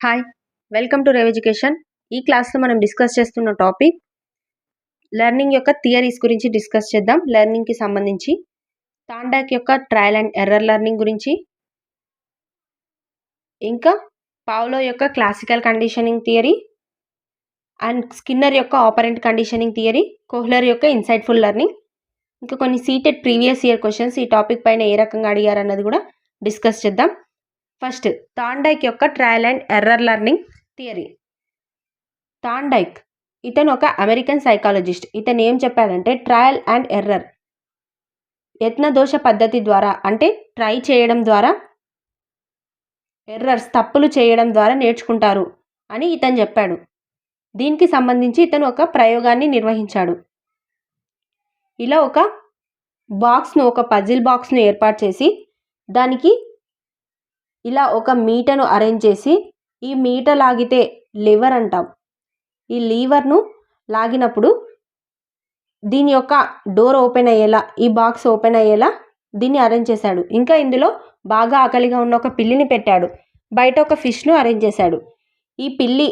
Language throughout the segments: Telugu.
Hi welcome to rave education. ఈ క్లాస్లో మనం డిస్కస్ చేస్తున్న టాపిక్ లెర్నింగ్ యొక్క థియరీస్ గురించి డిస్కస్ చేద్దాం. లెర్నింగ్కి సంబంధించి థార్న్డైక్ యొక్క ట్రయల్ అండ్ ఎర్రర్ లెర్నింగ్ గురించి, ఇంకా పావ్లో యొక్క classical conditioning theory and Skinner యొక్క ఆపరెంట్ కండిషనింగ్ థియరీ, కోహ్లర్ యొక్క ఇన్సైట్ఫుల్ లెర్నింగ్, ఇంకా కొన్ని సీటెడ్ ప్రీవియస్ ఇయర్ క్వశ్చన్స్ ఈ టాపిక్ పైన ఏ రకంగా అడిగారన్నది కూడా డిస్కస్ చేద్దాం. ఫస్ట్ థార్న్డైక్ యొక్క trial and error learning theory. Thorndike ఇతను ఒక అమెరికన్ సైకాలజిస్ట్. ఇతను ఏం చెప్పాడంటే ట్రయల్ అండ్ ఎర్రర్, యత్నదోష పద్ధతి ద్వారా, అంటే ట్రై చేయడం ద్వారా, ఎర్రర్స్ తప్పులు చేయడం ద్వారా నేర్చుకుంటారు అని ఇతను చెప్పాడు. దీనికి సంబంధించి ఇతను ఒక ప్రయోగాన్ని నిర్వహించాడు. ఇలా ఒక బాక్స్ను, ఒక పజిల్ బాక్స్ను ఏర్పాటు చేసి దానికి ఇలా ఒక మీటను అరేంజ్ చేసి, ఈ మీట లాగితే లివర్ అంటాం, ఈ లీవర్ను లాగినప్పుడు దీని యొక్క డోర్ ఓపెన్ అయ్యేలా, ఈ బాక్స్ ఓపెన్ అయ్యేలా దీన్ని అరేంజ్ చేశాడు. ఇంకా ఇందులో బాగా ఆకలిగా ఉన్న ఒక పిల్లిని పెట్టాడు. బయట ఒక ఫిష్ను అరేంజ్ చేశాడు. ఈ పిల్లి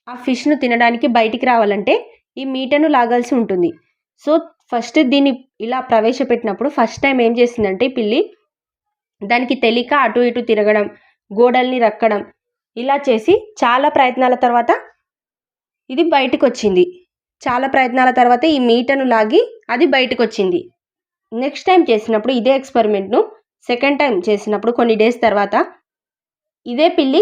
ఆ ఫిష్ను తినడానికి బయటికి రావాలంటే ఈ మీటను లాగాల్సి ఉంటుంది. సో ఫస్ట్ దీన్ని ఇలా ప్రవేశపెట్టినప్పుడు ఫస్ట్ టైం ఏం చేసిందంటే ఈ పిల్లి దానికి తెలియక అటు ఇటు తిరగడం, గోడల్ని రక్కడం, ఇలా చేసి చాలా ప్రయత్నాల తర్వాత ఇది బయటకు వచ్చింది. చాలా ప్రయత్నాల తర్వాత ఈ మీటను లాగి అది బయటకు వచ్చింది. నెక్స్ట్ టైం చేసినప్పుడు ఇదే ఎక్స్పెరిమెంట్ను సెకండ్ టైం చేసినప్పుడు కొన్ని డేస్ తర్వాత ఇదే పిల్లి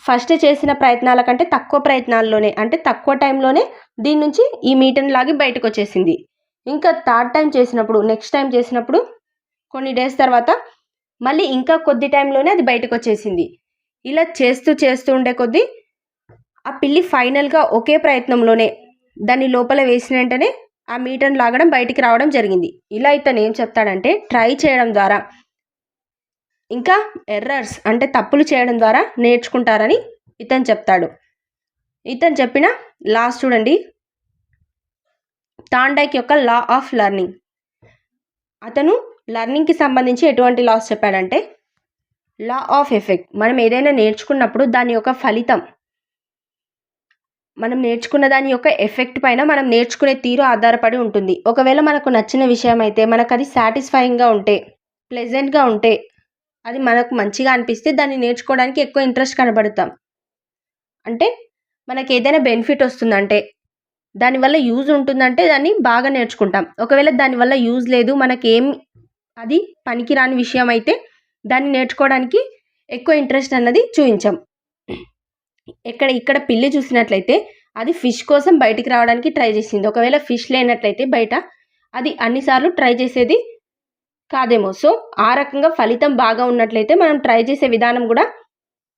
ఫస్ట్ చేసిన ప్రయత్నాల కంటే తక్కువ ప్రయత్నాల్లోనే, అంటే తక్కువ టైంలోనే దీని నుంచి ఈ మీటను లాగి బయటకు వచ్చేసింది. ఇంకా థర్డ్ టైం చేసినప్పుడు, నెక్స్ట్ టైం చేసినప్పుడు కొన్ని డేస్ తర్వాత మళ్ళీ ఇంకా కొద్ది టైంలోనే అది బయటకు వచ్చేసింది. ఇలా చేస్తూ ఉండే కొద్దీ ఆ పిల్లి ఫైనల్గా ఒకే ప్రయత్నంలోనే దాన్ని లోపల వేసిన వెంటనే ఆ మీటను లాగడం బయటికి రావడం జరిగింది. ఇలా ఇతను ఏం చెప్తాడంటే ట్రై చేయడం ద్వారా, ఇంకా ఎర్రర్స్ అంటే తప్పులు చేయడం ద్వారా నేర్చుకుంటారని ఇతను చెప్తాడు. ఇతను చెప్పిన లాస్ట్ చూడండి, థార్న్డైక్ యొక్క లా ఆఫ్ లెర్నింగ్. అతను లెర్నింగ్కి సంబంధించి ఎటువంటి లాస్ చెప్పాడంటే లా ఆఫ్ ఎఫెక్ట్. మనం ఏదైనా నేర్చుకున్నప్పుడు దాని యొక్క ఫలితం, మనం నేర్చుకున్న దాని యొక్క ఎఫెక్ట్ పైన మనం నేర్చుకునే తీరు ఆధారపడి ఉంటుంది. ఒకవేళ మనకు నచ్చిన విషయం అయితే, మనకు అది సాటిస్ఫైయింగ్గా ఉంటే, ప్లెజెంట్గా ఉంటే, అది మనకు మంచిగా అనిపిస్తే దాన్ని నేర్చుకోవడానికి ఎక్కువ ఇంట్రెస్ట్ కనబడతాం. అంటే మనకి ఏదైనా బెనిఫిట్ వస్తుందంటే, దానివల్ల యూజ్ ఉంటుందంటే దాన్ని బాగా నేర్చుకుంటాం. ఒకవేళ దానివల్ల యూజ్ లేదు, మనకేం అది పనికిరాని విషయం అయితే దాన్ని నేర్చుకోవడానికి ఎక్కువ ఇంట్రెస్ట్ అన్నది చూపించాం. ఇక్కడ పిల్లి చూసినట్లయితే అది ఫిష్ కోసం బయటికి రావడానికి ట్రై చేసింది. ఒకవేళ ఫిష్ లేనట్లయితే బయట అది అన్నిసార్లు ట్రై చేసేది కాదేమో. సో ఆ రకంగా ఫలితం బాగా ఉన్నట్లయితే మనం ట్రై చేసే విధానం కూడా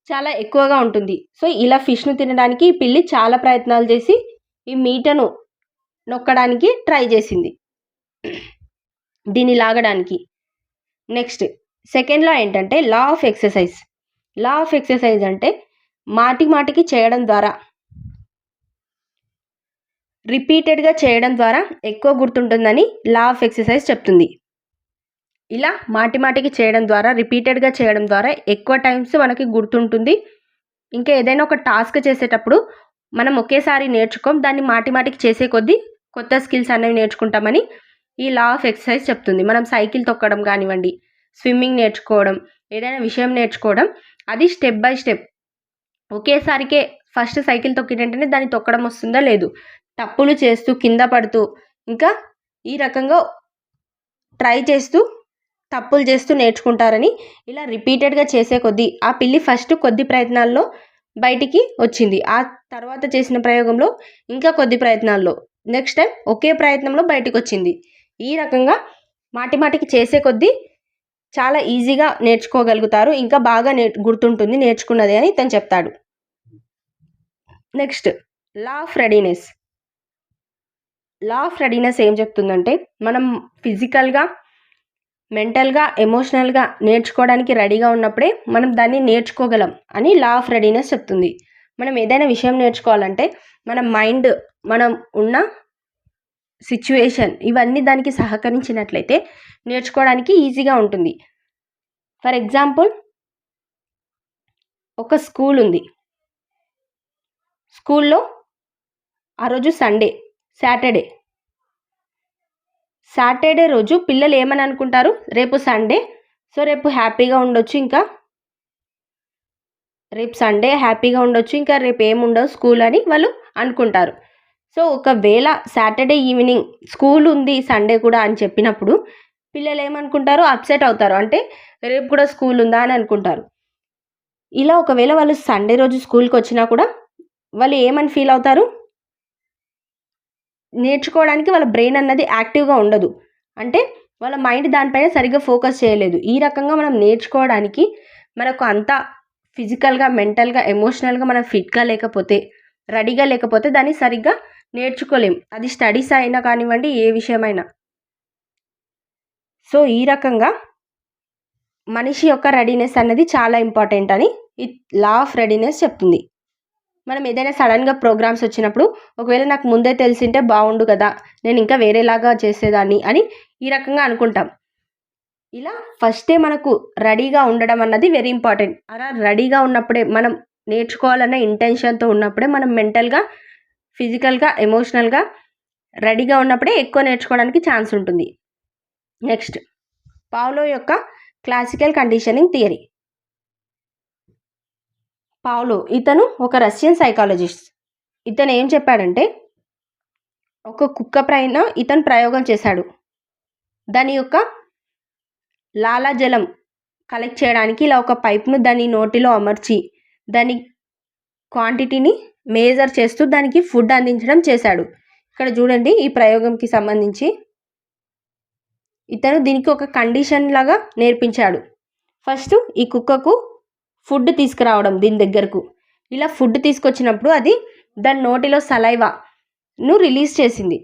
చాలా ఎక్కువగా ఉంటుంది. సో ఇలా ఫిష్ను తినడానికి ఈ పిల్లి చాలా ప్రయత్నాలు చేసి ఈ మీటను నొక్కడానికి ట్రై చేసింది, దీన్ని లాగడానికి. నెక్స్ట్ సెకండ్ లా ఏంటంటే లా of exercise. Law of exercise అంటే మాటికి చేయడం ద్వారా, రిపీటెడ్గా చేయడం ద్వారా ఎక్కువ గుర్తుంటుందని లా ఆఫ్ ఎక్సర్సైజ్ చెప్తుంది. ఇలా మాటికి చేయడం ద్వారా, రిపీటెడ్గా చేయడం ద్వారా ఎక్కువ టైమ్స్ మనకి గుర్తుంటుంది. ఇంకా ఏదైనా ఒక టాస్క్ చేసేటప్పుడు మనం ఒకేసారి నేర్చుకోం, దాన్ని మాటికి చేసే కొద్దీ కొత్త స్కిల్స్ అనేవి నేర్చుకుంటామని ఈ లా ఆఫ్ ఎక్సర్సైజ్ చెప్తుంది. మనం సైకిల్ తొక్కడం కానివ్వండి, స్విమ్మింగ్ నేర్చుకోవడం, ఏదైనా విషయం నేర్చుకోవడం, అది స్టెప్ బై స్టెప్. ఒకేసారికే ఫస్ట్ సైకిల్ తొక్కిన వెంటనే దాన్ని తొక్కడం వస్తుందా లేదు, తప్పులు చేస్తూ కింద పడుతూ ఇంకా ఈ రకంగా ట్రై చేస్తూ తప్పులు చేస్తూ నేర్చుకుంటారని ఇలా రిపీటెడ్గా చేసే కొద్దీ ఆ పిల్లి ఫస్ట్ కొద్ది ప్రయత్నాల్లో బయటికి వచ్చింది. ఆ తర్వాత చేసిన ప్రయోగంలో ఇంకా కొద్ది ప్రయత్నాల్లో, నెక్స్ట్ టైం ఒకే ప్రయత్నంలో బయటకు వచ్చింది. ఈ రకంగా మాటికి చేసే కొద్దీ చాలా ఈజీగా నేర్చుకోగలుగుతారు, ఇంకా బాగా గుర్తుంటుంది నేర్చుకున్నది అని ఇతను చెప్తాడు. Next law of readiness. Law of readiness ఏం చెప్తుందంటే మనం ఫిజికల్గా, మెంటల్గా, ఎమోషనల్గా నేర్చుకోవడానికి రెడీగా ఉన్నప్పుడే మనం దాన్ని నేర్చుకోగలం అని లా ఆఫ్ రెడీనెస్ చెప్తుంది. మనం ఏదైనా విషయం నేర్చుకోవాలంటే మన మైండ్, మనం ఉన్న సిచ్యువేషన్, ఇవన్నీ దానికి సహకరించినట్లయితే నేర్చుకోవడానికి ఈజీగా ఉంటుంది. ఫర్ ఎగ్జాంపుల్ ఒక స్కూల్ ఉంది, స్కూల్లో ఆ రోజు సాటర్డే రోజు పిల్లలు ఏమని అనుకుంటారు, రేపు సండే, సో రేపు హ్యాపీగా ఉండొచ్చు, ఇంకా రేపు సండే హ్యాపీగా ఉండొచ్చు, ఇంకా రేపు ఏముండవు స్కూల్ అని వాళ్ళు అనుకుంటారు. సో ఒకవేళ సాటర్డే ఈవినింగ్ స్కూల్ ఉంది సండే కూడా అని చెప్పినప్పుడు పిల్లలు ఏమనుకుంటారు, అప్సెట్ అవుతారు. అంటే రేపు కూడా స్కూల్ ఉందా అని అనుకుంటారు. ఇలా ఒకవేళ వాళ్ళు సండే రోజు స్కూల్కి వచ్చినా కూడా వాళ్ళు ఏమని ఫీల్ అవుతారు, నేర్చుకోవడానికి వాళ్ళ బ్రెయిన్ అన్నది యాక్టివ్గా ఉండదు. అంటే వాళ్ళ మైండ్ దానిపైన సరిగ్గా ఫోకస్ చేయలేదు. ఈ రకంగా మనం నేర్చుకోవడానికి మనకు అంత ఫిజికల్గా, మెంటల్గా, ఎమోషనల్గా మనం ఫిట్గా లేకపోతే, రెడీగా లేకపోతే దాన్ని సరిగ్గా నేర్చుకోలేం. అది స్టడీస్ అయినా కానివ్వండి, ఏ విషయమైనా. సో ఈ రకంగా మనిషి యొక్క రెడీనెస్ అన్నది చాలా ఇంపార్టెంట్ అని ఈ లా ఆఫ్ రెడీనెస్ చెప్తుంది. మనం ఏదైనా సడన్గా ప్రోగ్రామ్స్ వచ్చినప్పుడు ఒకవేళ నాకు ముందే తెలిసింటే బాగుండు కదా, నేను ఇంకా వేరేలాగా చేసేదాన్ని అని ఈ రకంగా అనుకుంటాం. ఇలా ఫస్టే మనకు రెడీగా ఉండడం అన్నది వెరీ ఇంపార్టెంట్. అలా రెడీగా ఉన్నప్పుడే, మనం నేర్చుకోవాలన్న ఇంటెన్షన్తో ఉన్నప్పుడే, మనం మెంటల్గా, ఫిజికల్గా, ఎమోషనల్గా రెడీగా ఉన్నప్పుడే ఎక్కువ నేర్చుకోవడానికి ఛాన్స్ ఉంటుంది. నెక్స్ట్, పావ్లోవ్ యొక్క క్లాసికల్ కండిషనింగ్ థియరీ. పావ్లోవ్ ఇతను ఒక రష్యన్ సైకాలజిస్ట్. ఇతను ఏం చెప్పాడంటే, ఒక కుక్క పైన ఇతను ప్రయోగం చేశాడు. దాని యొక్క లాలాజలం కలెక్ట్ చేయడానికి ఇలా ఒక పైప్ను దాని నోటిలో అమర్చి దాని క్వాంటిటీని మేజర్ చేస్తూ దానికి ఫుడ్ అందించడం చేశాడు. ఇక్కడ చూడండి, ఈ ప్రయోగంకి సంబంధించి ఇతను దీనికి ఒక కండిషన్ లాగా నేర్పించాడు. ఫస్ట్ ఈ కుక్కకు ఫుడ్ తీసుకురావడం దీని దగ్గరకు. ఇలా ఫుడ్ తీసుకొచ్చినప్పుడు అది దాని నోటిలో సలైవాను రిలీజ్ చేసింది.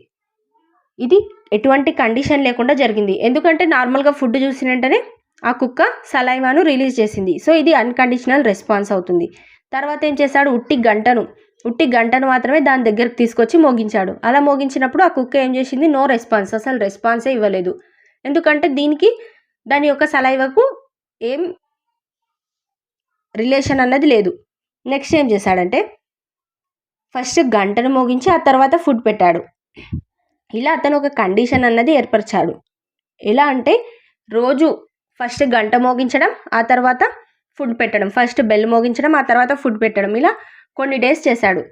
ఇది ఎటువంటి కండిషన్ లేకుండా జరిగింది. ఎందుకంటే నార్మల్గా ఫుడ్ చూసిన వెంటనే ఆ కుక్క సలైవాను రిలీజ్ చేసింది. సో ఇది అన్కండిషనల్ రెస్పాన్స్ అవుతుంది. తర్వాత ఏం చేశాడు, ఉట్టి గంటను మాత్రమే దాని దగ్గరకు తీసుకొచ్చి మోగించాడు. అలా మోగించినప్పుడు ఆ కుక్క ఏం చేసింది, నో రెస్పాన్స్, అసలు రెస్పాన్సే ఇవ్వలేదు. ఎందుకంటే దీనికి దాని యొక్క సలైవకు ఏం రిలేషన్ అన్నది లేదు. నెక్స్ట్ ఏం చేశాడంటే, ఫస్ట్ గంటను మోగించి ఆ తర్వాత ఫుడ్ పెట్టాడు. ఇలా అతను ఒక కండిషన్ అన్నది ఏర్పరిచాడు. ఎలా అంటే, రోజు ఫస్ట్ గంట మోగించడం, ఆ తర్వాత ఫుడ్ పెట్టడం, ఫస్ట్ బెల్ మోగించడం, ఆ తర్వాత ఫుడ్ పెట్టడం, ఇలా కొన్ని డేస్ చేశాడు.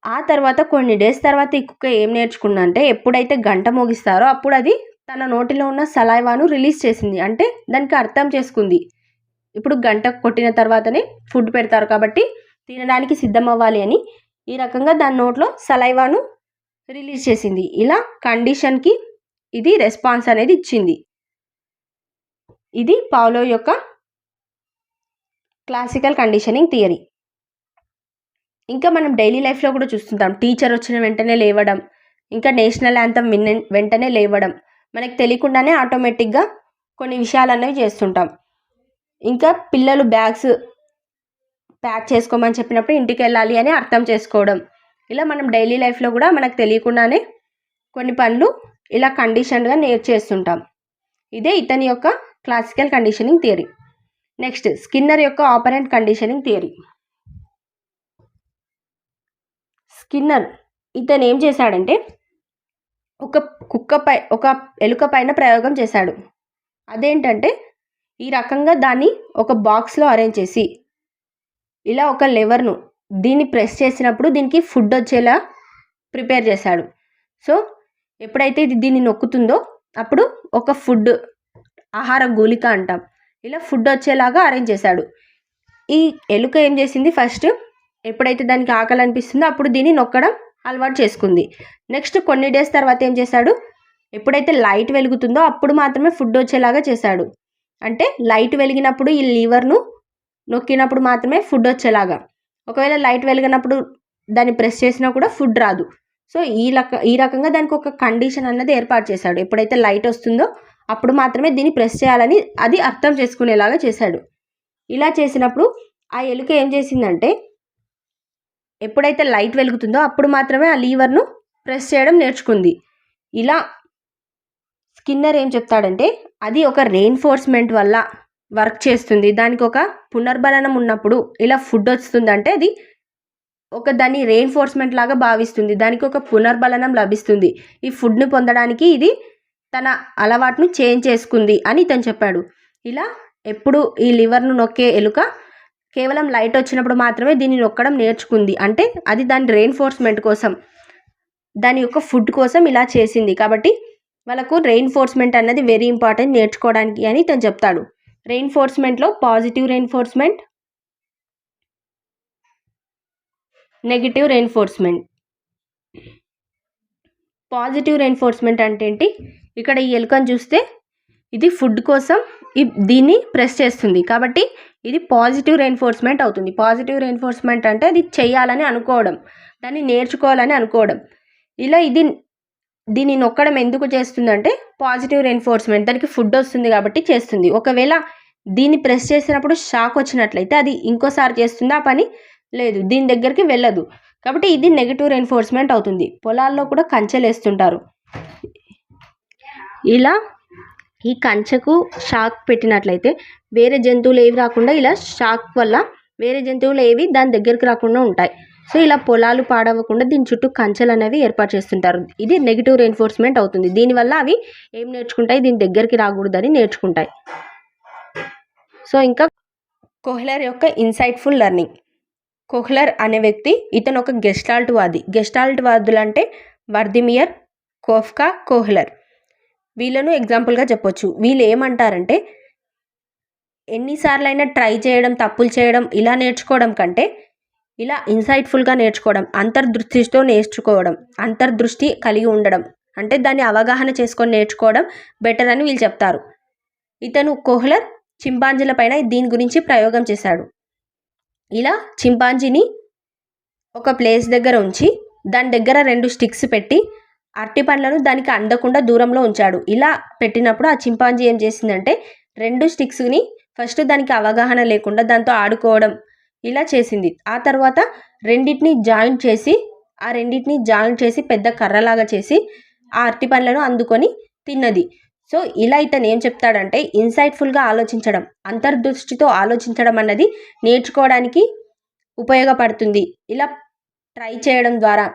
ఆ తర్వాత కొన్ని డేస్ తర్వాత ఈ కుక్క ఏం నేర్చుకుందా అంటే, ఎప్పుడైతే గంట మోగిస్తారో అప్పుడు అది తన నోటిలో ఉన్న సలైవాను రిలీజ్ చేసింది. అంటే దానికి అర్థం చేసుకుంది, ఇప్పుడు గంట కొట్టిన తర్వాతనే ఫుడ్ పెడతారు కాబట్టి తినడానికి సిద్ధం అవ్వాలి అని. ఈ రకంగా దాని నోట్లో సలైవాను రిలీజ్ చేసింది. ఇలా కండిషన్కి ఇది రెస్పాన్స్ అనేది ఇచ్చింది. ఇది పావ్లోవ్ యొక్క క్లాసికల్ కండిషనింగ్ థియరీ. ఇంకా మనం డైలీ లైఫ్లో కూడా చూస్తుంటాం, టీచర్ వచ్చిన వెంటనే లేవడం, ఇంకా నేషనల్ యాంథమ్ వెంటనే లేవడం, మనకు తెలియకుండానే ఆటోమేటిక్గా కొన్ని విషయాలు అనేవి చేస్తుంటాం. ఇంకా పిల్లలు బ్యాగ్స్ ప్యాక్ చేసుకోమని చెప్పినప్పుడు ఇంటికి వెళ్ళాలి అని అర్థం చేసుకోవడం, ఇలా మనం డైలీ లైఫ్లో కూడా మనకు తెలియకుండానే కొన్ని పనులు ఇలా కండిషన్గా చేస్తుంటాం. ఇదే ఇతని యొక్క classical conditioning theory. Next, Skinner యొక్క ఆపరెంట్ కండిషనింగ్ థియరీ. స్కిన్నర్ ఇతను ఏం చేశాడంటే, ఒక ఎలుక పైన ప్రయోగం చేశాడు. అదేంటంటే, ఈ రకంగా దాన్ని ఒక బాక్స్లో అరేంజ్ చేసి ఇలా ఒక లెవర్ను దీన్ని ప్రెస్ చేసినప్పుడు దీనికి ఫుడ్ వచ్చేలా ప్రిపేర్ చేశాడు. సో ఎప్పుడైతే ఇది దీన్ని నొక్కుతుందో అప్పుడు ఒక ఫుడ్, ఆహార గూలిక అంటాం, ఇలా ఫుడ్ వచ్చేలాగా అరేంజ్ చేశాడు. ఈ ఎలుక ఏం చేసింది, ఫస్ట్ ఎప్పుడైతే దానికి ఆకలి అనిపిస్తుందో అప్పుడు దీన్ని నొక్కడం అలవాటు చేసుకుంది. నెక్స్ట్ కొన్ని డేస్ తర్వాత ఏం చేశాడు, ఎప్పుడైతే లైట్ వెలుగుతుందో అప్పుడు మాత్రమే ఫుడ్ వచ్చేలాగా చేశాడు. అంటే లైట్ వెలిగినప్పుడు ఈ లీవర్ను నొక్కినప్పుడు మాత్రమే ఫుడ్ వచ్చేలాగా. ఒకవేళ లైట్ వెలిగినప్పుడు దాన్ని ప్రెస్ చేసినా కూడా ఫుడ్ రాదు. సో ఈ రకంగా దానికి ఒక కండిషన్ అన్నది ఏర్పాటు చేశాడు. ఎప్పుడైతే లైట్ వస్తుందో అప్పుడు మాత్రమే దీన్ని ప్రెస్ చేయాలని అది అర్థం చేసుకునేలాగా చేశాడు. ఇలా చేసినప్పుడు ఆ ఎలుక ఏం చేసిందంటే, ఎప్పుడైతే లైట్ వెలుగుతుందో అప్పుడు మాత్రమే ఆ లీవర్ను ప్రెస్ చేయడం నేర్చుకుంది. ఇలా స్కిన్నర్ ఏం చెప్తాడంటే, అది ఒక రెయిన్ఫోర్స్మెంట్ వల్ల వర్క్ చేస్తుంది. దానికి ఒక పునర్బలనం ఉన్నప్పుడు ఇలా ఫుడ్ వస్తుందంటే అది దాన్ని రెయిన్ఫోర్స్మెంట్ లాగా భావిస్తుంది, దానికి ఒక పునర్బలనం లభిస్తుంది. ఈ ఫుడ్ని పొందడానికి ఇది తన అలవాటును చేంజ్ చేసుకుంది అని ఇతను చెప్పాడు. ఇలా ఎప్పుడు ఈ లివర్ను నొక్కే ఎలుక కేవలం లైట్ వచ్చినప్పుడు మాత్రమే దీన్ని నొక్కడం నేర్చుకుంది. అంటే అది దాని రెయిన్ఫోర్స్మెంట్ కోసం, దాని యొక్క ఫుడ్ కోసం ఇలా చేసింది. కాబట్టి వాళ్ళకు రెయిన్ఫోర్స్మెంట్ అన్నది వెరీ ఇంపార్టెంట్ నేర్చుకోవడానికి అని ఇతను చెప్తాడు. రెయిన్ఫోర్స్మెంట్లో positive reinforcement, negative reinforcement. Positive reinforcement అంటే ఏంటి? ఇక్కడ ఈ ఎలుకను చూస్తే ఇది ఫుడ్ కోసం దీన్ని ప్రెస్ చేస్తుంది, కాబట్టి ఇది పాజిటివ్ రెయిన్ఫోర్స్మెంట్ అవుతుంది. పాజిటివ్ రెయిన్ఫోర్స్మెంట్ అంటే అది చేయాలని అనుకోవడం, దాన్ని నేర్చుకోవాలని అనుకోవడం. ఇలా దీన్ని నొక్కడం ఎందుకు చేస్తుందంటే పాజిటివ్ రెయిన్ఫోర్స్మెంట్, దానికి ఫుడ్ వస్తుంది కాబట్టి చేస్తుంది. ఒకవేళ దీన్ని ప్రెస్ చేసినప్పుడు షాక్ వచ్చినట్లయితే అది ఇంకోసారి చేస్తుంది, ఆ పని లేదు, దీని దగ్గరికి వెళ్ళదు. కాబట్టి ఇది నెగిటివ్ రెయిన్ఫోర్స్మెంట్ అవుతుంది. పొలాల్లో కూడా కంచెలు వేస్తుంటారు. ఇలా ఈ కంచెకు షాక్ పెట్టినట్లయితే వేరే జంతువులు ఏవి రాకుండా, ఇలా షాక్ వల్ల వేరే జంతువులు ఏవి దాని దగ్గరికి రాకుండా ఉంటాయి. సో ఇలా పొలాలు పాడవకుండా దీని చుట్టూ కంచెలు అనేవి ఏర్పాటు చేస్తుంటారు. ఇది నెగిటివ్ రెయిన్ఫోర్స్మెంట్ అవుతుంది. దీనివల్ల అవి ఏం నేర్చుకుంటాయి? దీని దగ్గరికి రాకూడదని నేర్చుకుంటాయి. సో ఇంకా కోహ్లర్ యొక్క ఇన్సైట్ఫుల్ లెర్నింగ్. కోహ్లర్ అనే వ్యక్తి ఇతను ఒక గెస్టాల్ట్ వాది. గెస్టాల్ట్ వాదులు అంటే వర్దిమియర్, కోఫ్కా, కోహ్లర్. వీళ్ళను ఎగ్జాంపుల్గా చెప్పొచ్చు. వీళ్ళు ఏమంటారంటే ఎన్నిసార్లు అయినా ట్రై చేయడం, తప్పులు చేయడం, ఇలా నేర్చుకోవడం కంటే ఇలా ఇన్సైట్ఫుల్గా నేర్చుకోవడం, అంతర్దృష్టితో నేర్చుకోవడం, అంతర్దృష్టి కలిగి ఉండడం, అంటే దాన్ని అవగాహన చేసుకొని నేర్చుకోవడం బెటర్ అని వీళ్ళు చెప్తారు. ఇతను కోహ్లర్ చింపాంజీల పైన దీని గురించి ప్రయోగం చేశాడు. ఇలా చింపాంజీని ఒక ప్లేస్ దగ్గర ఉంచి దాని దగ్గర 2 స్టిక్స్ పెట్టి అరటి పండ్లను దానికి అందకుండా దూరంలో ఉంచాడు. ఇలా పెట్టినప్పుడు ఆ చింపాంజీ ఏం చేసిందంటే 2 స్టిక్స్ని ఫస్ట్ దానికి అవగాహన లేకుండా దాంతో ఆడుకోవడం ఇలా చేసింది. ఆ తర్వాత రెండింటిని జాయింట్ చేసి పెద్ద కర్రలాగా చేసి ఆ అరటి పండ్లను అందుకొని తిన్నది. సో ఇలా ఇతను ఏం చెప్తాడంటే ఇన్సైట్ఫుల్గా ఆలోచించడం, అంతర్దృష్టితో ఆలోచించడం అన్నది నేర్చుకోవడానికి ఉపయోగపడుతుంది. ఇలా ట్రై చేయడం ద్వారా,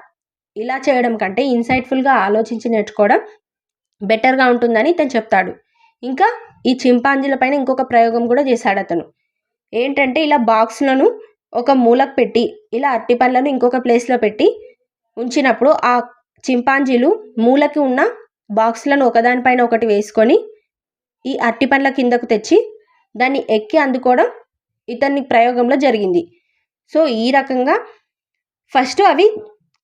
ఇలా చేయడం కంటే ఇన్సైట్ఫుల్గా ఆలోచించి నేర్చుకోవడం బెటర్గా ఉంటుందని ఇతను చెప్తాడు. ఇంకా ఈ చింపాంజీల పైన ఇంకొక ప్రయోగం కూడా చేశాడు అతను. ఏంటంటే ఇలా బాక్స్లను ఒక మూలకు పెట్టి ఇలా అరటి పండ్లను ఇంకొక ప్లేస్లో పెట్టి ఉంచినప్పుడు ఆ చింపాంజీలు మూలకి ఉన్న బాక్స్లను ఒకదానిపైన ఒకటి వేసుకొని ఈ అరటి పండ్ల కిందకు తెచ్చి దాన్ని ఎక్కి అందుకోవడం ఇతని ప్రయోగంలో జరిగింది. సో ఈ రకంగా ఫస్ట్ అవి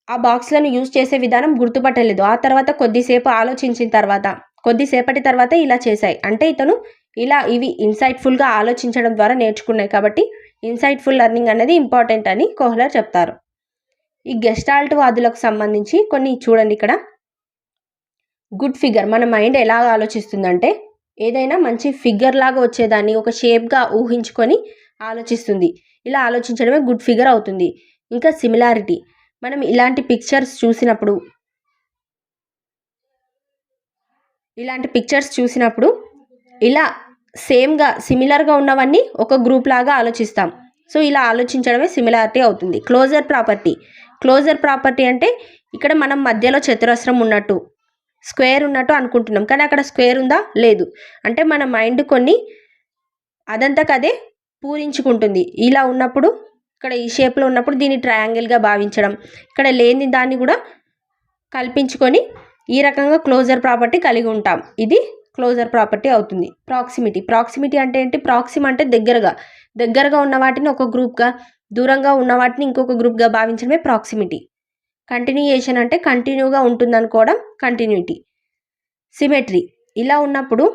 ఆ బాక్స్లను యూజ్ చేసే విధానం గుర్తుపట్టలేదు. ఆ తర్వాత కొద్దిసేపటి తర్వాత ఇలా చేశాయి. అంటే ఇతను ఇలా ఇవి ఇన్సైట్ఫుల్గా ఆలోచించడం ద్వారా నేర్చుకున్నాయి. కాబట్టి ఇన్సైట్ఫుల్ లెర్నింగ్ అనేది ఇంపార్టెంట్ అని కోహ్లర్ చెప్తారు. ఈ గెస్టాల్ట్ వాదులకు సంబంధించి కొన్ని చూడండి. ఇక్కడ గుడ్ ఫిగర్, మన మైండ్ ఎలా ఆలోచిస్తుందంటే ఏదైనా మంచి ఫిగర్ లాగా వచ్చేదాన్ని ఒక షేప్గా ఊహించుకొని ఆలోచిస్తుంది. ఇలా ఆలోచించడమే గుడ్ ఫిగర్ అవుతుంది. ఇంకా సిమిలారిటీ, మనం ఇలాంటి పిక్చర్స్ చూసినప్పుడు ఇలా సిమిలర్గా ఉన్నవన్నీ ఒక గ్రూప్ లాగా ఆలోచిస్తాం. సో ఇలా ఆలోచించడమే సిమిలారిటీ అవుతుంది. క్లోజర్ ప్రాపర్టీ అంటే ఇక్కడ మనం మధ్యలో చతురస్రం ఉన్నట్టు, స్క్వేర్ ఉన్నట్టు అనుకుంటున్నాం, కానీ అక్కడ స్క్వేర్ ఉందా? లేదు. అంటే మన మైండ్ కొన్ని అదంతకదే పూరించుకుంటుంది. ఇలా ఉన్నప్పుడు, ఇక్కడ ఈ షేప్లో ఉన్నప్పుడు దీన్ని ట్రయాంగిల్గా భావించడం, ఇక్కడ లేని దాన్ని కూడా కల్పించుకొని ఈ రకంగా క్లోజర్ ప్రాపర్టీ కలిగి ఉంటాం. ఇది క్లోజర్ ప్రాపర్టీ అవుతుంది. ప్రాక్సిమిటీ అంటే ఏంటి? ప్రాక్సిమ్ అంటే దగ్గరగా ఉన్న వాటిని ఒక గ్రూప్గా, దూరంగా ఉన్న వాటిని ఇంకొక గ్రూప్గా భావించడమే ప్రాక్సిమిటీ. కంటిన్యూయేషన్ అంటే కంటిన్యూగా ఉంటుందనుకోవడం కంటిన్యూటీ. సిమెట్రీ, ఇలా ఉన్నప్పుడు,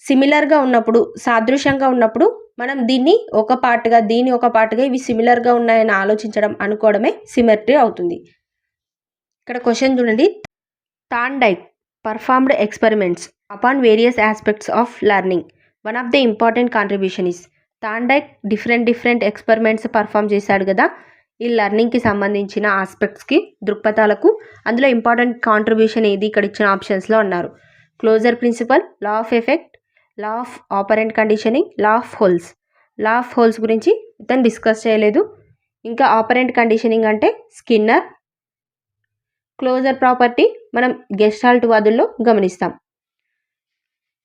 సిమిలర్గా ఉన్నప్పుడు, సాదృశ్యంగా ఉన్నప్పుడు మనం దీన్ని ఒక పార్ట్గా ఇవి సిమిలర్గా ఉన్నాయని ఆలోచించడం, అనుకోవడమే సిమెట్రీ అవుతుంది. ఇక్కడ క్వశ్చన్ చూడండి. Thorndike performed experiments upon various aspects of learning. One of the important contribution is. Thorndike different experiments perform చేశాడు కదా ఈ లెర్నింగ్కి సంబంధించిన ఆస్పెక్ట్స్కి, దృక్పథాలకు. అందులో ఇంపార్టెంట్ కాంట్రిబ్యూషన్ ఏది ఇక్కడ ఇచ్చిన ఆప్షన్స్లో అన్నారు. Closure principle, law of effect, law of operant conditioning, law of wholes గురించి ఇతను డిస్కస్ చేయలేదు. ఇంకా ఆపరెంట్ కండిషనింగ్ అంటే స్కిన్నర్. క్లోజర్ ప్రాపర్టీ మనం గెస్టాల్ట్ వాదుల్లో గమనిస్తాం.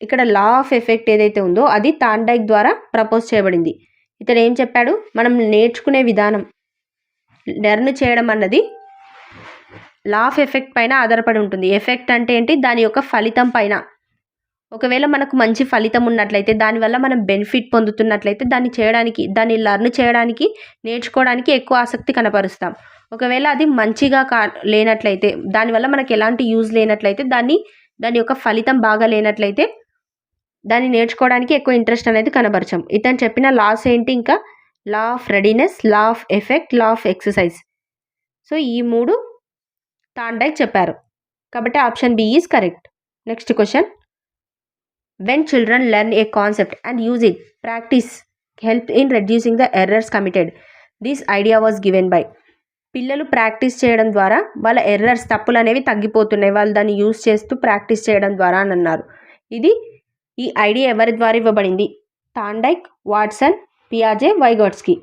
ఇక్కడ లా ఆఫ్ ఎఫెక్ట్ ఏదైతే ఉందో అది థార్న్డైక్ ద్వారా ప్రపోజ్ చేయబడింది. ఇతను ఏం చెప్పాడు, మనం నేర్చుకునే విధానం లెర్న్ చేయడం అన్నది లా ఆఫ్ ఎఫెక్ట్ పైన ఆధారపడి ఉంటుంది. ఎఫెక్ట్ అంటే ఏంటి, దాని యొక్క ఫలితం పైన. ఒకవేళ మనకు మంచి ఫలితం ఉన్నట్లయితే, దానివల్ల మనం బెనిఫిట్ పొందుతున్నట్లయితే దాన్ని లెర్న్ చేయడానికి నేర్చుకోవడానికి ఎక్కువ ఆసక్తి కనపరుస్తాం. ఒకవేళ అది మంచిగా లేనట్లయితే, దానివల్ల మనకు ఎలాంటి యూజ్ లేనట్లయితే, దాని యొక్క ఫలితం బాగా లేనట్లయితే దాన్ని నేర్చుకోవడానికి ఎక్కువ ఇంట్రెస్ట్ అనేది కనబరచం. ఇతను చెప్పిన లాస్ ఏంటి, ఇంకా law of readiness, law of effect, law of exercise. So ఈ 3 థార్న్డైక్ చెప్పారు. కాబట్టి option B is correct. Next question, when children learn a concept and use it, practice help in reducing the errors committed. This idea was given by. పిల్లలు ప్రాక్టీస్ చేయడం ద్వారా వాళ్ళ ఎర్రర్స్, తప్పులు అనేవి తగ్గిపోతున్నాయి, వాళ్ళు దాన్ని యూజ్ చేస్తూ ప్రాక్టీస్ చేయడం ద్వారా అని అన్నారు. ఈ ఐడియా ఎవరి ద్వారా ఇవ్వబడింది? థార్న్డైక్, వాట్సన్, పియాజే, Vygotsky.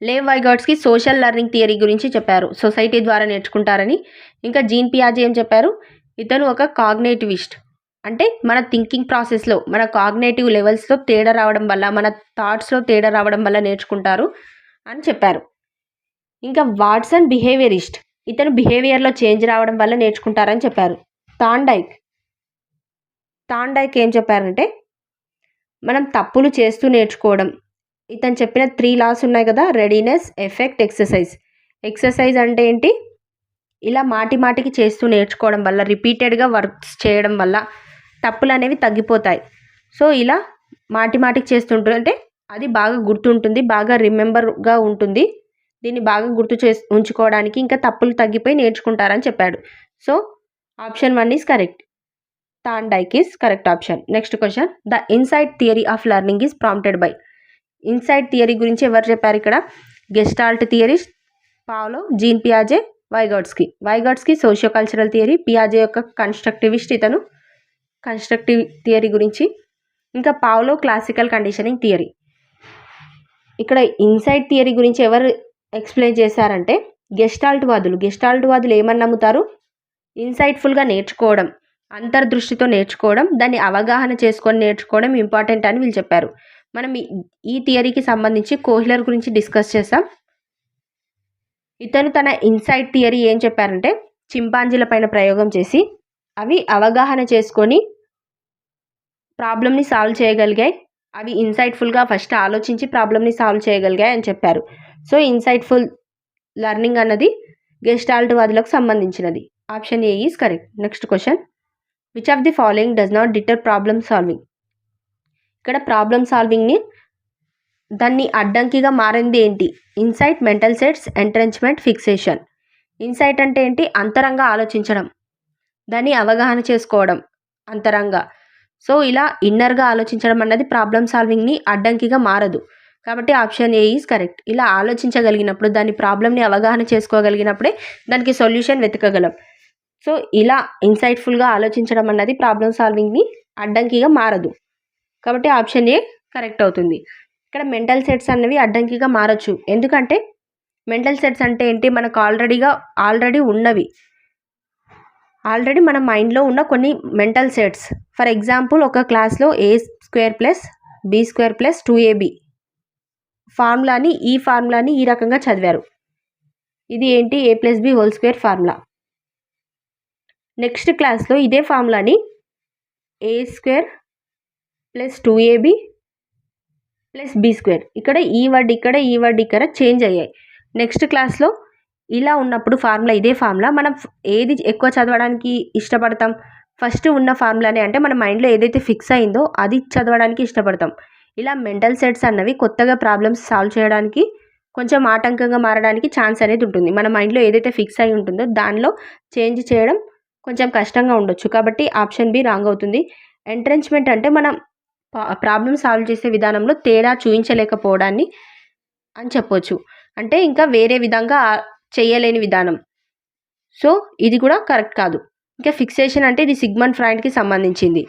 Lev Vygotsky social learning theory గురించి చెప్పారు, సొసైటీ ద్వారా నేర్చుకుంటారని. ఇంకా జీన్ పియాజే ఏం చెప్పారు, ఇతను ఒక కాగ్నేటివిస్ట్, అంటే మన థింకింగ్ ప్రాసెస్లో, మన కాగ్నేటివ్ లెవెల్స్లో తేడా రావడం వల్ల, మన థాట్స్లో తేడా రావడం వల్ల నేర్చుకుంటారు అని చెప్పారు. ఇంకా వాట్సన్ బిహేవియరిస్ట్, ఇతను బిహేవియర్లో చేంజ్ రావడం వల్ల నేర్చుకుంటారని చెప్పారు. థార్న్డైక్ ఏం చెప్పారంటే, మనం తప్పులు చేస్తూ నేర్చుకోవడం. ఇతను చెప్పిన 3 లాస్ ఉన్నాయి కదా, రెడీనెస్, ఎఫెక్ట్, ఎక్సర్సైజ్. ఎక్సర్సైజ్ అంటే ఏంటి, ఇలా మాటికి చేస్తూ నేర్చుకోవడం వల్ల, రిపీటెడ్గా వర్క్స్ చేయడం వల్ల తప్పులు అనేవి తగ్గిపోతాయి. సో ఇలా మాటికి చేస్తుంటే అది బాగా గుర్తుంటుంది, బాగా రిమెంబర్గా ఉంటుంది. దీన్ని బాగా ఉంచుకోవడానికి ఇంకా తప్పులు తగ్గిపోయి నేర్చుకుంటారని చెప్పాడు. So option 1 is correct. Thorndike is correct option. Next question, the insight theory of learning is prompted by. Insight theory గురించి ఎవరు చెప్పారు ఇక్కడ? Gestalt theorist Pavlov, gene పియాజే, Vygotsky socio cultural theory, పియాజే యొక్క కన్స్ట్రక్టివిస్ట్, ఇతను కన్స్ట్రక్టివ్ థియరీ గురించి. ఇంకా పావ్లోవ్ క్లాసికల్ కండిషనింగ్ థియరీ. ఇక్కడ ఇన్సైట్ థియరీ గురించి ఎవరు ఎక్స్ప్లెయిన్ చేశారంటే గెస్టాల్ట్ వాదులు ఏమని నమ్ముతారు? ఇన్సైట్ఫుల్గా నేర్చుకోవడం, అంతర్దృష్టితో నేర్చుకోవడం, దాన్ని అవగాహన చేసుకొని నేర్చుకోవడం ఇంపార్టెంట్ అని వీళ్ళు చెప్పారు. మనం ఈ థియరీకి సంబంధించి కోహ్లర్ గురించి డిస్కస్ చేస్తాం. ఇతను తన ఇన్సైట్ థియరీ ఏం చెప్పారంటే, చింపాంజీల పైన ప్రయోగం చేసి అవి అవగాహన చేసుకొని ప్రాబ్లమ్ని సాల్వ్ చేయగలిగాయి, అవి ఇన్సైట్ఫుల్గా ఫస్ట్ ఆలోచించి ప్రాబ్లమ్ని సాల్వ్ చేయగలిగాయి అని చెప్పారు. సో ఇన్సైట్ఫుల్ లెర్నింగ్ అన్నది గెస్టాల్ట్ వాదులకు సంబంధించినది. Option A is correct. Next question, which of the following does not deter problem solving. ఇక్కడ ప్రాబ్లమ్ సాల్వింగ్ని దాన్ని అడ్డంకిగా మారింది ఏంటి? Insight, mental sets, entrenchment, fixation. Insight అంటే ఏంటి? అంతరంగా ఆలోచించడం, దాన్ని అవగాహన చేసుకోవడం అంతరంగా. సో ఇలా ఇన్నర్గా ఆలోచించడం అన్నది ప్రాబ్లమ్ సాల్వింగ్ని అడ్డంకిగా మారదు. కాబట్టి ఆప్షన్ ఏ ఈజ్ కరెక్ట్. ఇలా ఆలోచించగలిగినప్పుడు, దాని ప్రాబ్లమ్ని అవగాహన చేసుకోగలిగినప్పుడే దానికి సొల్యూషన్ వెతకగలం. సో ఇలా ఇన్సైట్ఫుల్గా ఆలోచించడం అన్నది ప్రాబ్లమ్ సాల్వింగ్ని అడ్డంకిగా మారదు. కాబట్టి ఆప్షన్ ఏ కరెక్ట్ అవుతుంది. ఇక్కడ మెంటల్ సెట్స్ అన్నవి అడ్డంకిగా మారచ్చు. ఎందుకంటే మెంటల్ సెట్స్ అంటే ఏంటి? మనకు ఆల్రెడీ ఉన్నవి, ఆల్రెడీ మన మైండ్లో ఉన్న కొన్ని మెంటల్ సెట్స్. ఫర్ ఎగ్జాంపుల్, ఒక క్లాస్లో a² + b² + 2ab ఈ ఫార్ములాని ఈ రకంగా చదివారు. ఇది ఏంటి? a + b² formula. నెక్స్ట్ క్లాస్లో ఇదే ఫార్ములాని a² + 2ab + b², ఇక్కడ ఈ వర్డ్ ఇక్కడ చేంజ్ అయ్యాయి. నెక్స్ట్ క్లాస్లో ఇలా ఉన్నప్పుడు ఇదే ఫార్ములా మనం ఏది ఎక్కువ చదవడానికి ఇష్టపడతాం? ఫస్ట్ ఉన్న ఫార్ములానే, అంటే మన మైండ్లో ఏదైతే ఫిక్స్ అయిందో అది చదవడానికి ఇష్టపడతాం. ఇలా మెంటల్ సెట్స్ అన్నవి కొత్తగా ప్రాబ్లమ్స్ సాల్వ్ చేయడానికి కొంచెం ఆటంకంగా మారడానికి ఛాన్స్ అనేది ఉంటుంది. మన మైండ్లో ఏదైతే ఫిక్స్ అయి ఉంటుందో దానిలో చేంజ్ చేయడం కొంచెం కష్టంగా ఉండొచ్చు. కాబట్టి ఆప్షన్ బి రాంగ్ అవుతుంది. ఎంట్రెంచ్మెంట్ అంటే మనం ప్రాబ్లమ్ సాల్వ్ చేసే విధానంలో తేడా చూపించలేకపోవడాన్ని అని చెప్పొచ్చు. అంటే ఇంకా వేరే విధంగా చేయలేని విధానం. సో ఇది కూడా కరెక్ట్ కాదు. ఇంకా ఫిక్సేషన్ అంటే ఇది సిగ్మండ్ ఫ్రాయిడ్కి సంబంధించింది.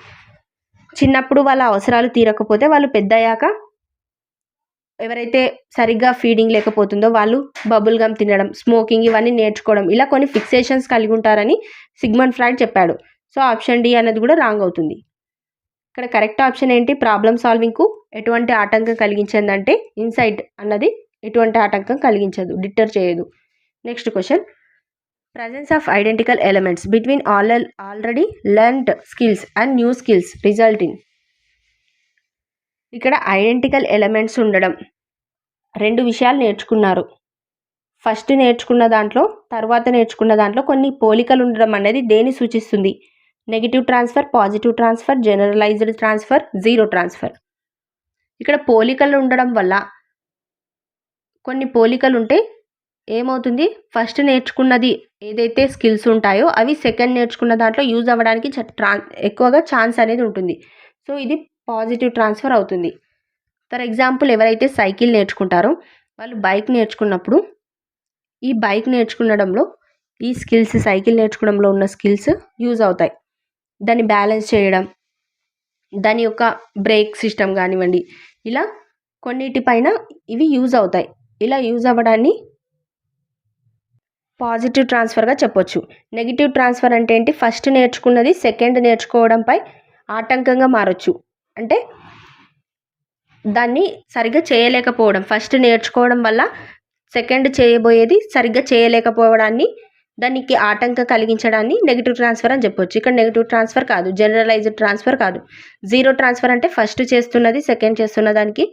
చిన్నప్పుడు వాళ్ళ అవసరాలు తీరకపోతే వాళ్ళు పెద్దయ్యాక ఎవరైతే సరిగ్గా ఫీడింగ్ లేకపోతుందో వాళ్ళు బబుల్ గమ్ తినడం, స్మోకింగ్ ఇవన్నీ నేర్చుకోవడం, ఇలా కొన్ని ఫిక్సేషన్స్ కలిగి ఉంటారని సిగ్మండ్ ఫ్రాయిడ్ చెప్పాడు. సో ఆప్షన్ డి అనేది కూడా రాంగ్ అవుతుంది. ఇక్కడ కరెక్ట్ ఆప్షన్ ఏంటి? ప్రాబ్లమ్ సాల్వింగ్కు ఎటువంటి ఆటంకం కలిగించిందంటే ఇన్సైట్ అన్నది ఎటువంటి ఆటంకం కలిగించదు, డిటర్ చేయదు. Next question, presence of identical elements between already learned skills and new skills result in. ఇక్కడ ఐడెంటికల్ ఎలిమెంట్స్ ఉండడం, రెండు విషయాలు నేర్చుకున్నారు. ఫస్ట్ నేర్చుకున్న దాంట్లో తర్వాత నేర్చుకున్న దాంట్లో కొన్ని పోలికలు ఉండడం అనేది దేని సూచిస్తుంది? Negative transfer, positive transfer, generalised transfer, zero transfer. ఇక్కడ పోలికలు ఉండడం వల్ల కొన్ని పోలికలు ఉంటే ఏమవుతుంది? ఫస్ట్ నేర్చుకున్నది ఏదైతే స్కిల్స్ ఉంటాయో అవి సెకండ్ నేర్చుకున్న దాంట్లో యూజ్ అవ్వడానికి ఎక్కువగా ఛాన్స్ అనేది ఉంటుంది. సో ఇది పాజిటివ్ ట్రాన్స్ఫర్ అవుతుంది. ఫర్ ఎగ్జాంపుల్, ఎవరైతే సైకిల్ నేర్చుకుంటారో వాళ్ళు బైక్ నేర్చుకున్నప్పుడు ఈ బైక్ నేర్చుకునడంలో ఈ స్కిల్స్, సైకిల్ నేర్చుకోవడంలో ఉన్న స్కిల్స్ యూజ్ అవుతాయి. దాన్ని బ్యాలెన్స్ చేయడం, దాని యొక్క బ్రేక్ సిస్టమ్ కానివ్వండి, ఇలా కొన్నిటిపైన ఇవి యూజ్ అవుతాయి. ఇలా యూజ్ అవ్వడాన్ని పాజిటివ్ ట్రాన్స్ఫర్గా చెప్పొచ్చు. నెగిటివ్ ట్రాన్స్ఫర్ అంటే ఏంటి? ఫస్ట్ నేర్చుకున్నది సెకండ్ నేర్చుకోవడంపై ఆటంకంగా మారచ్చు. అంటే దాన్ని సరిగ్గా చేయలేకపోవడం, ఫస్ట్ నేర్చుకోవడం వల్ల సెకండ్ చేయబోయేది సరిగ్గా చేయలేకపోవడాన్ని, దానికి ఆటంకం కలిగించడాన్ని నెగిటివ్ ట్రాన్స్ఫర్ అని చెప్పొచ్చు. ఇక్కడ నెగిటివ్ ట్రాన్స్ఫర్ కాదు, జనరలైజ్డ్ ట్రాన్స్ఫర్ కాదు. జీరో ట్రాన్స్ఫర్ అంటే ఫస్ట్ చేస్తున్నది సెకండ్ చేస్తున్న దానికి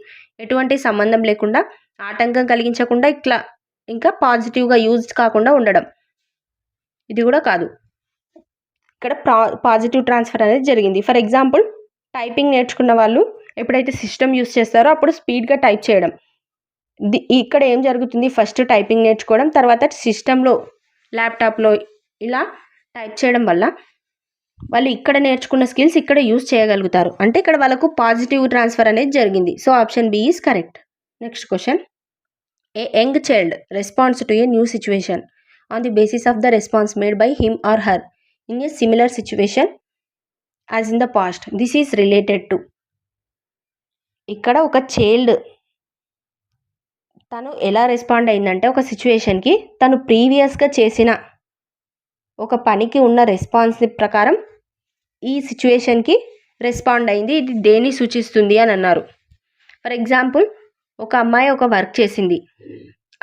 ఎటువంటి సంబంధం లేకుండా, ఆటంకం కలిగించకుండా, ఇట్లా ఇంకా పాజిటివ్గా యూజ్ కాకుండా ఉండడం. ఇది కూడా కాదు. ఇక్కడ పాజిటివ్ ట్రాన్స్ఫర్ అనేది జరిగింది. ఫర్ ఎగ్జాంపుల్, టైపింగ్ నేర్చుకున్న వాళ్ళు ఎప్పుడైతే సిస్టమ్ యూజ్ చేస్తారో అప్పుడు స్పీడ్గా టైప్ చేయడం. ఇక్కడ ఏం జరుగుతుంది? ఫస్ట్ టైపింగ్ నేర్చుకోవడం, తర్వాత సిస్టంలో ల్యాప్టాప్లో ఇలా టైప్ చేయడం వల్ల వాళ్ళు ఇక్కడ నేర్చుకున్న స్కిల్స్ ఇక్కడ యూజ్ చేయగలుగుతారు. అంటే ఇక్కడ వాళ్ళకు పాజిటివ్ ట్రాన్స్ఫర్ అనేది జరిగింది. So option B is correct. Next question, a young child response to a new situation on the basis of the response made by him or her in a similar situation as in the past. This is related to. ఇక్కడ ఒక చైల్డ్ తను ఎలా రెస్పాండ్ అయిందంటే ఒక సిచ్యువేషన్కి తను ప్రీవియస్గా చేసిన ఒక పనికి ఉన్న రెస్పాన్స్ ప్రకారం ఈ సిచ్యువేషన్కి రెస్పాండ్ అయింది. ఇది దేన్ని సూచిస్తుంది అని అన్నారు. ఫర్ ఎగ్జాంపుల్, ఒక అమ్మాయి ఒక వర్క్ చేసింది.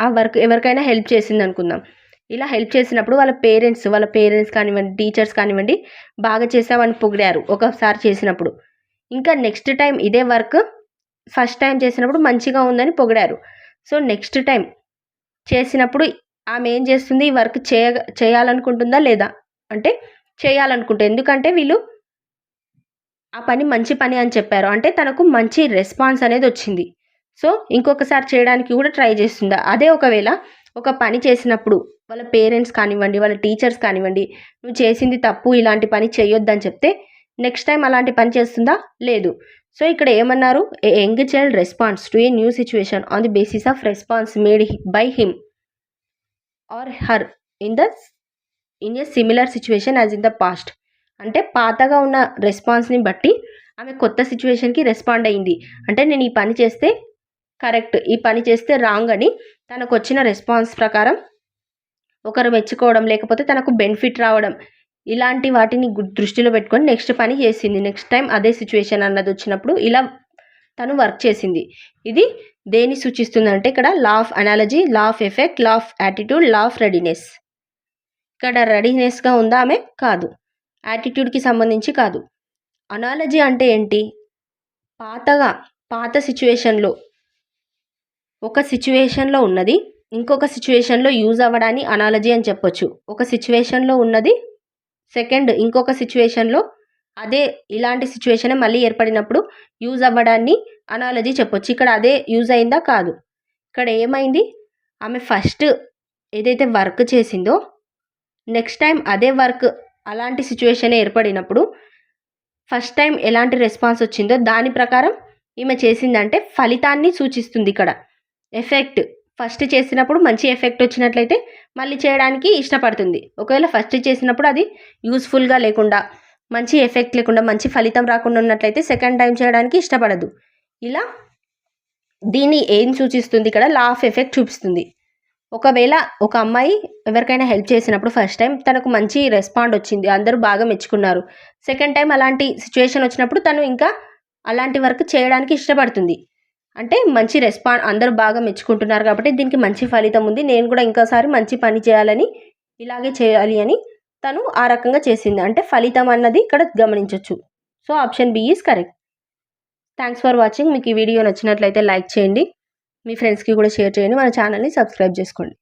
ఆ వర్క్ ఎవరికైనా హెల్ప్ చేసింది అనుకుందాం. ఇలా హెల్ప్ చేసినప్పుడు వాళ్ళ పేరెంట్స్ కానివ్వండి, టీచర్స్ కానివ్వండి, బాగా చేసావని పొగిడారు ఒకసారి చేసినప్పుడు. ఇంకా నెక్స్ట్ టైం ఇదే వర్క్ ఫస్ట్ టైం చేసినప్పుడు మంచిగా ఉందని పొగిడారు. సో నెక్స్ట్ టైం చేసినప్పుడు ఆమె ఏం చేస్తుంది? ఈ వర్క్ చేయాలనుకుంటుందా లేదా? అంటే చేయాలనుకుంటుంది. ఎందుకంటే వీళ్ళు ఆ పని మంచి పని అని చెప్పారు, అంటే తనకు మంచి రెస్పాన్స్ అనేది వచ్చింది. సో ఇంకొకసారి చేయడానికి కూడా ట్రై చేస్తుందా? అదే ఒకవేళ ఒక పని చేసినప్పుడు వాళ్ళ పేరెంట్స్ కానివ్వండి, వాళ్ళ టీచర్స్ కానివ్వండి, నువ్వు చేసింది తప్పు, ఇలాంటి పని చేయొద్దని చెప్తే నెక్స్ట్ టైం అలాంటి పని చేస్తుందా? లేదు. సో ఇక్కడ ఏమన్నారు? A young child response to a new situation on the basis of response made by him or her in a similar situation as in the past. అంటే పాతగా ఉన్న రెస్పాన్స్ని బట్టి ఆమె కొత్త సిచ్యువేషన్కి రెస్పాండ్ అయ్యింది. అంటే నేను ఈ పని చేస్తే కరెక్ట్, ఈ పని చేస్తే రాంగ్ అని తనకు వచ్చిన రెస్పాన్స్ ప్రకారం ఒకరు మెచ్చుకోవడం, లేకపోతే తనకు బెనిఫిట్ రావడం, ఇలాంటి వాటిని దృష్టిలో పెట్టుకొని నెక్స్ట్ పని చేసింది. నెక్స్ట్ టైం అదే సిచ్యువేషన్ అన్నది వచ్చినప్పుడు ఇలా తను వర్క్ చేసింది. ఇది దేన్ని సూచిస్తుందంటే ఇక్కడ law of analogy, law of effect, law of attitude, law of readiness. ఇక్కడ రెడీనెస్గా ఉందా ఆమె? కాదు. యాటిట్యూడ్కి సంబంధించి కాదు. అనాలజీ అంటే ఏంటి? పాత సిచ్యువేషన్లో ఒక సిచ్యువేషన్లో ఉన్నది ఇంకొక సిచ్యువేషన్లో యూజ్ అవ్వడాన్ని అనాలజీ అని చెప్పొచ్చు. ఒక సిచ్యువేషన్లో ఉన్నది సెకండ్ ఇంకొక సిచ్యువేషన్లో అదే ఇలాంటి సిచ్యువేషన్ మళ్ళీ ఏర్పడినప్పుడు యూజ్ అవ్వడాన్ని అనాలజీ చెప్పొచ్చు. ఇక్కడ అదే యూజ్ అయిందా? కాదు. ఇక్కడ ఏమైంది? ఆమె ఫస్ట్ ఏదైతే వర్క్ చేసిందో నెక్స్ట్ టైం అదే వర్క్ అలాంటి సిచ్యువేషన్ ఏర్పడినప్పుడు ఫస్ట్ టైం ఎలాంటి రెస్పాన్స్ వచ్చిందో దాని ప్రకారం ఈమె చేసిందంటే ఫలితాన్ని సూచిస్తుంది. ఇక్కడ ఎఫెక్ట్, ఫస్ట్ చేసినప్పుడు మంచి ఎఫెక్ట్ వచ్చినట్లయితే మళ్ళీ చేయడానికి ఇష్టపడుతుంది. ఒకవేళ ఫస్ట్ చేసినప్పుడు అది యూస్ఫుల్గా లేకుండా, మంచి ఎఫెక్ట్ లేకుండా, మంచి ఫలితం రాకుండా ఉన్నట్లయితే సెకండ్ టైం చేయడానికి ఇష్టపడదు. ఇలా దీన్ని ఏం సూచిస్తుంది? ఇక్కడ లా ఆఫ్ ఎఫెక్ట్ చూపిస్తుంది. ఒకవేళ ఒక అమ్మాయి ఎవరికైనా హెల్ప్ చేసినప్పుడు ఫస్ట్ టైం తనకు మంచి రెస్పాండ్ వచ్చింది, అందరూ బాగా మెచ్చుకున్నారు. సెకండ్ టైం అలాంటి సిచ్యువేషన్ వచ్చినప్పుడు తను ఇంకా అలాంటి వర్క్ చేయడానికి ఇష్టపడుతుంది. అంటే మంచి అందరూ బాగా మెచ్చుకుంటున్నారు కాబట్టి దీనికి మంచి ఫలితం ఉంది, నేను కూడా ఇంకోసారి మంచి పని చేయాలని, ఇలాగే చేయాలి అని తను ఆ రకంగా చేసింది. అంటే ఫలితం అన్నది ఇక్కడ గమనించవచ్చు. So option B is correct. Thanks for watching. మీకు ఈ వీడియో నచ్చినట్లయితే లైక్ చేయండి, మీ ఫ్రెండ్స్కి కూడా షేర్ చేయండి, మన ఛానల్ని సబ్స్క్రైబ్ చేసుకోండి.